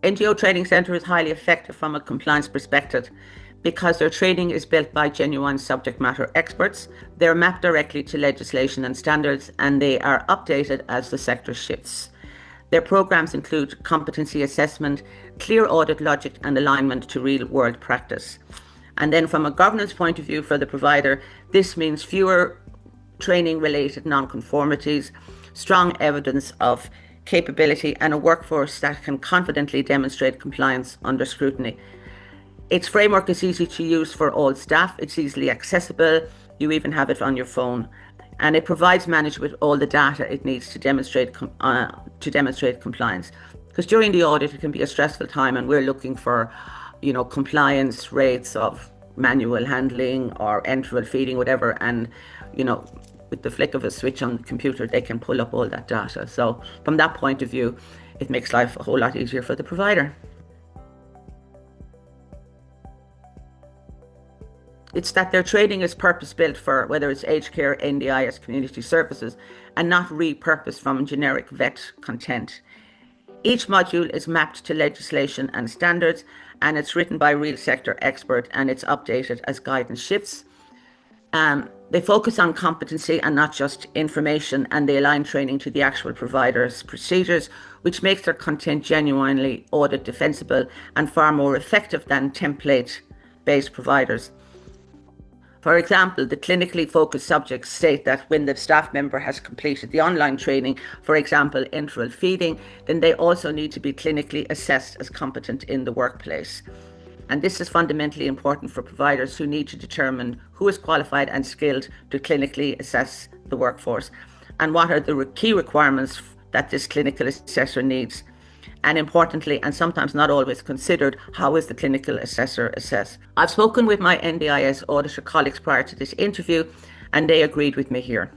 NGO Training Centre is highly effective from a compliance perspective because their training is built by genuine subject matter experts. They're mapped directly to legislation and standards, and they are updated as the sector shifts. Their programs include competency assessment, clear audit logic and alignment to real-world practice. And then from a governance point of view for the provider, this means fewer training-related non-conformities, strong evidence of capability, and a workforce that can confidently demonstrate compliance under scrutiny. Its framework is easy to use for all staff. It's easily accessible. You even have it on your phone. And it provides management with all the data it needs to demonstrate compliance. Because during the audit, it can be a stressful time, and we're looking for, compliance rates of manual handling or enteral feeding, whatever. And, with the flick of a switch on the computer, they can pull up all that data. So from that point of view, it makes life a whole lot easier for the provider. It's that their training is purpose-built for whether it's aged care, NDIS, community services, and not repurposed from generic vet content. Each module is mapped to legislation and standards, and it's written by a real sector expert, and it's updated as guidance shifts. They focus on competency and not just information, and they align training to the actual provider's procedures, which makes their content genuinely audit defensible and far more effective than template-based providers. For example, the clinically focused subjects state that when the staff member has completed the online training, for example, enteral feeding, then they also need to be clinically assessed as competent in the workplace. And this is fundamentally important for providers who need to determine who is qualified and skilled to clinically assess the workforce, and what are the key requirements that this clinical assessor needs. And importantly, and sometimes not always considered, how is the clinical assessor assessed? I've spoken with my NDIS auditor colleagues prior to this interview, and they agreed with me here.